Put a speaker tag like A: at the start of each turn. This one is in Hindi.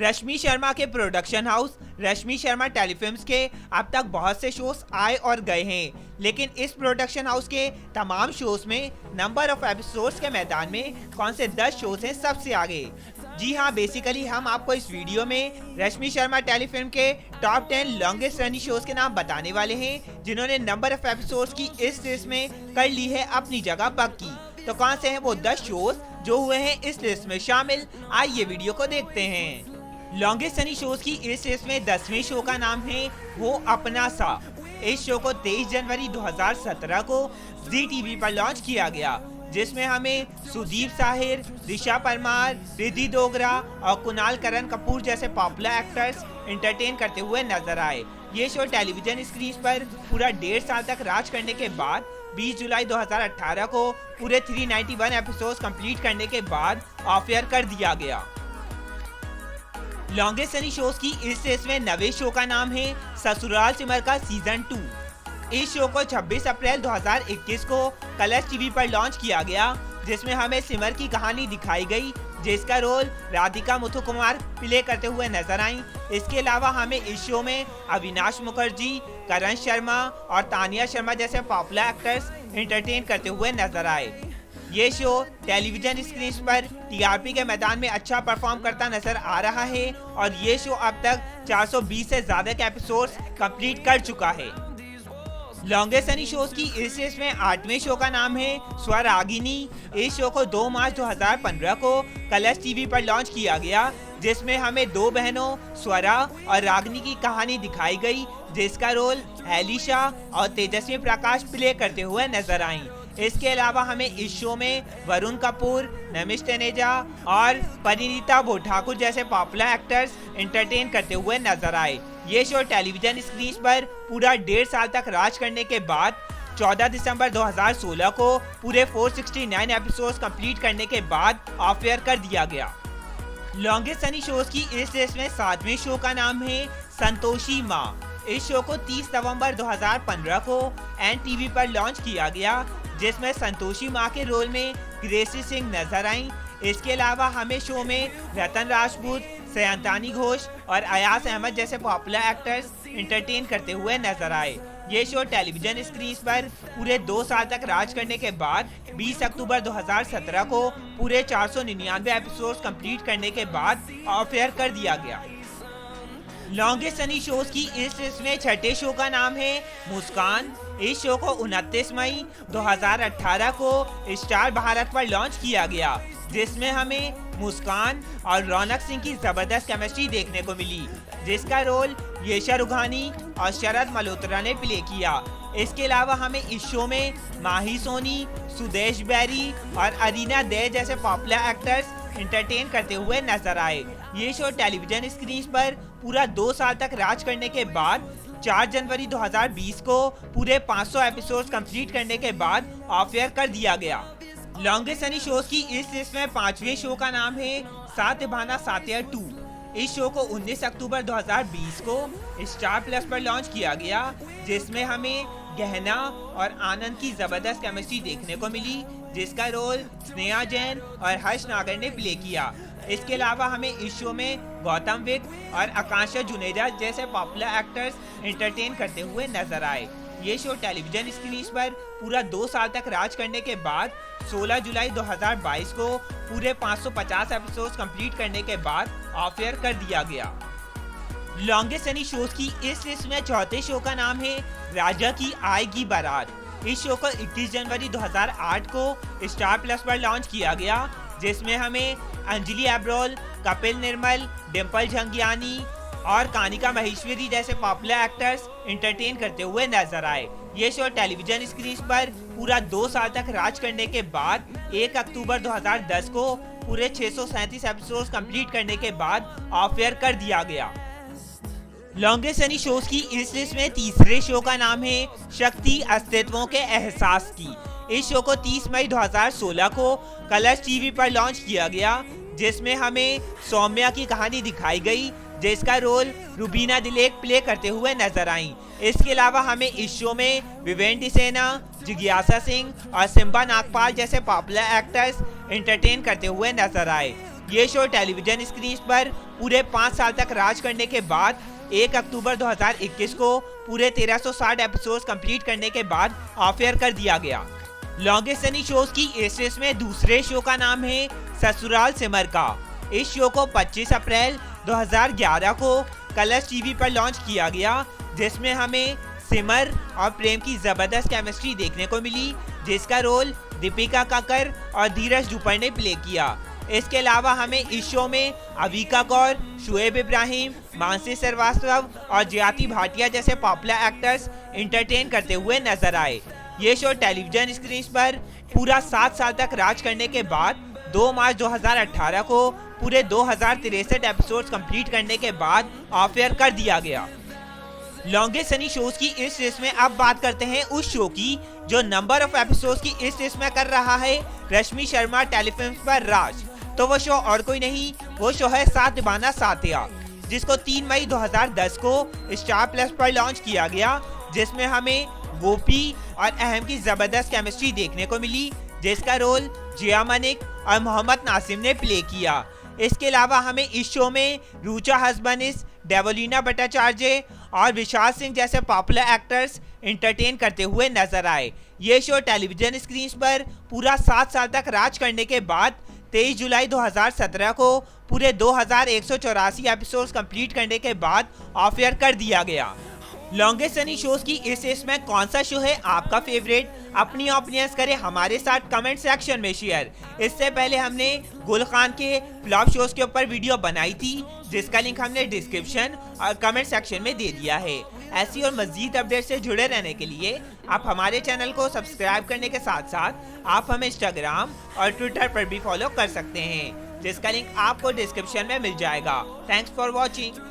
A: रश्मि शर्मा के प्रोडक्शन हाउस रश्मि शर्मा टेलीफिल्म्स के अब तक बहुत से शोज आए और गए हैं, लेकिन इस प्रोडक्शन हाउस के तमाम शोज में नंबर ऑफ एपिसोड्स के मैदान में कौन से 10 शोज हैं सबसे आगे। जी हाँ, बेसिकली हम आपको इस वीडियो में रश्मि शर्मा टेलीफिल्म के टॉप 10 लॉन्गेस्ट रनिंग शोज के नाम बताने वाले हैं, जिन्होंने नंबर ऑफ एपिसोड्स की इस लिस्ट में कर ली है अपनी जगह पक्की। तो कौन से हैं वो 10 शोज जो हुए हैं इस लिस्ट में शामिल, आइए वीडियो को देखते हैं। लॉन्गेस्ट रनिंग शोज की इस लिस्ट में 10वें शो का नाम है वो अपना सा। इस शो को 23 जनवरी 2017 को जी टीवी पर लॉन्च किया गया, जिसमें हमें सुदीप साहिर, दिशा परमार, रिद्धि डोगरा और कुणाल करण कपूर जैसे पॉपुलर एक्टर्स एंटरटेन करते हुए नजर आए। ये शो टेलीविजन स्क्रीन पर पूरा 1.5 साल तक राज करने के बाद 20 जुलाई 2018 को पूरे 391 एपिसोड्स कंप्लीट करने के बाद ऑफ एयर कर दिया गया। लॉन्गेस्ट रनिंग शोज की इस लिस्ट में 9वें शो का नाम है ससुराल सिमर का सीजन 2। इस शो को 26 अप्रैल 2021 को कलर्स टीवी पर लॉन्च किया गया, जिसमें हमें सिमर की कहानी दिखाई गई, जिसका रोल राधिका मुथुकुमार प्ले करते हुए नजर आई। इसके अलावा हमें इस शो में अविनाश मुखर्जी, करण शर्मा और तानिया शर्मा जैसे पॉपुलर एक्टर्स एंटरटेन करते हुए नजर आए। ये शो टेलीविजन स्क्रीन पर टीआरपी के मैदान में अच्छा परफॉर्म करता नजर आ रहा है और ये शो अब तक 420 से ज्यादा के एपिसोड्स कंप्लीट कर चुका है। लॉन्गेस्ट रनिंग शोज की इस लिस्ट में 8वें शो का नाम है स्वरागिनी। इस शो को 2 मार्च 2015 को कलर्स टीवी पर लॉन्च किया गया, जिसमें हमें 2 बहनों स्वरा और रागिनी की कहानी दिखाई गई, जिसका रोल एलिशा और तेजस्वी प्रकाश प्ले करते हुए नजर आई। इसके अलावा हमें इस शो में वरुण कपूर, नमिश तनेजा और परिणीता ठाकुर जैसे पॉपुलर एक्टर्स एंटरटेन करते हुए नजर आए। ये शो टेलीविजन स्क्रीन पर पूरा 1.5 साल तक राज करने के बाद 14 दिसंबर 2016 को पूरे 469 एपिसोड्स कंप्लीट करने के बाद ऑफ एयर कर दिया गया। लॉन्गेस्ट रनिंग शोज की इस लिस्ट में 7वें शो का नाम है संतोषी माँ। इस शो को 30 नवंबर 2015 को एनटीवी पर लॉन्च किया गया, जिसमें संतोषी माँ के रोल में ग्रेसी सिंह नजर आई। इसके अलावा हमें शो में रतन राजपूत, सयंतानी घोष और अयास अहमद जैसे पॉपुलर एक्टर्स एंटरटेन करते हुए नजर आए। ये शो टेलीविजन स्क्रीन पर पूरे 2 साल तक राज करने के बाद 20 अक्टूबर 2017 को पूरे 499 एपिसोड्स कंप्लीट करने के बाद ऑफ एयर कर दिया गया। लॉन्गेस्ट रनिंग शोज की इस लिस्ट में 6ठे शो का नाम है मुस्कान। इस शो को 29 मई 2018 को स्टार भारत पर लॉन्च किया गया, जिसमें हमें मुस्कान और रौनक सिंह की जबरदस्त केमिस्ट्री देखने को मिली, जिसका रोल येशा रुघानी और शरद मल्होत्रा ने प्ले किया। इसके अलावा हमें इस शो में माही सोनी, सुदेश बैरी और अरीना दे जैसे पॉपुलर एक्टर्स एंटरटेन करते हुए नजर आए। ये शो टेलीविजन स्क्रीन पर पूरा 2 साल तक राज करने के बाद 4 जनवरी 2020 को पूरे 500 एपिसोड्स कंप्लीट करने के बाद ऑफ एयर कर दिया गया। लॉन्गेस्ट रनिंग शोज की इस लिस्ट में 5वें शो का नाम है सातभाना साथिया 2। इस शो को 19 अक्टूबर 2020 को स्टार प्लस पर लॉन्च किया गया, जिसमें हमें गहना और आनंद की जबरदस्त केमिस्ट्री देखने को मिली, जिसका रोल स्नेहा जैन और हर्ष नागर ने प्ले किया। इसके अलावा हमें इस शो में गौतम विक और आकांक्षा जुनेजा जैसे पॉपुलर एक्टर्स एंटरटेन करते हुए नजर आए। ये शो टेलीविजन स्क्रीन पर पूरा 2 साल तक राज करने के बाद 16 जुलाई 2022 को पूरे 550 एपिसोड्स कंप्लीट करने के बाद ऑफ एयर कर दिया गया। लॉन्गेस्ट रनिंग शोज की इस लिस्ट में 4थे शो का नाम है राजा की आएगी बारात। इस शो को 21 जनवरी 2008 को स्टार प्लस पर लॉन्च किया गया, जिसमें हमें अंजलि एब्रोल, कपिल निर्मल, डिम्पल झंगियानी और कानिका महेश्वरी जैसे पॉपुलर एक्टर्स एंटरटेन करते हुए नजर आए। ये शो टेलीविजन स्क्रीन पर पूरा 2 साल तक राज करने के बाद 1 अक्टूबर 2010 को पूरे 637 एपिसोड्स कंप्लीट करने के बाद ऑफ एयर कर दिया गया। लॉन्गेस्ट रनिंग शोज की इस लिस्ट में 3रे शो का नाम है शक्ति अस्तित्वों के एहसास की। इस शो को 30 मई 2016 को कलर्स टीवी पर लॉन्च किया गया, जिसमें हमें सौम्या की कहानी दिखाई गई, जिसका रोल रुबीना दिलेक प्ले करते हुए नजर आई। इसके अलावा हमें इस शो में विवेन डिसेना, जिज्ञासा सिंह और सिम्बा नागपाल जैसे पॉपुलर एक्टर्स एंटरटेन करते हुए नजर आए। ये शो टेलीविजन स्क्रीन पर पूरे 5 साल तक राज करने के बाद 1 अक्टूबर 2021 को पूरे 1360 एपिसोड्स कंप्लीट करने के बाद ऑफ एयर कर दिया गया। लॉन्गेस्ट रनिंग शोज की इस लिस्ट में दूसरे शो का नाम है ससुराल सिमर का। इस शो को 25 अप्रैल 2011 को कलर्स टीवी पर लॉन्च किया गया, जिसमें हमें सिमर और प्रेम की जबरदस्त केमिस्ट्री देखने को मिली, जिसका रोल दीपिका कक्कर और धीरज दुपर ने प्ले किया। इसके अलावा हमें इस शो में अविका कौर, शुएब इब्राहिम, मानसी श्रीवास्तव और जयाति भाटिया जैसे पॉपुलर एक्टर्स एंटरटेन करते हुए नजर आए। ये शो टेलीविजन स्क्रीन पर पूरा 7 साल तक राज करने के बाद 2 मार्च 2018 को पूरे 2063 एपिसोड्स कंप्लीट करने के बाद ऑफ एयर कर दिया गया। लॉन्गेस्ट रनिंग शोज की इस लिस्ट में अब बात करते हैं उस शो की जो नंबर ऑफ एपिसोड्स की इस लिस्ट में कर रहा है रश्मि शर्मा टेलीफिल्म्स पर राज। तो वो शो और कोई नहीं, वो शो है सात निभाना साथिया, जिसको 3 मई 2010 को स्टार प्लस पर लॉन्च किया गया, जिसमें हमें गोपी और अहम की जबरदस्त केमिस्ट्री देखने को मिली, जिसका रोल जिया मलिक और मोहम्मद नासिम ने प्ले किया। इसके अलावा हमें इस शो में रूचा हसबनिस, डेवोलिना भट्टाचार्य और विशाल सिंह जैसे पॉपुलर एक्टर्स एंटरटेन करते हुए नजर आए। ये शो टेलीविजन स्क्रीन पर पूरा 7 साल तक राज करने के बाद 23 जुलाई 2017 को पूरे 2184 एपिसोड्स कंप्लीट करने के बाद ऑफ एयर कर दिया गया। लॉन्गेस्ट रनिंग शोज की इस लिस्ट में कौन सा शो है आपका फेवरेट? अपनी ओपिनियंस करें हमारे साथ कमेंट सेक्शन में शेयर। इससे पहले हमने गुल खान के फ्लॉप शोज के ऊपर वीडियो बनाई थी, जिसका लिंक हमने डिस्क्रिप्शन और कमेंट सेक्शन में दे दिया है। ऐसी और मजीद अपडेट से जुड़े रहने के लिए आप हमारे चैनल को सब्सक्राइब करने के साथ साथ आप हमें इंस्टाग्राम और ट्विटर पर भी फॉलो कर सकते हैं, जिसका लिंक आपको डिस्क्रिप्शन में मिल जाएगा। Thanks for watching.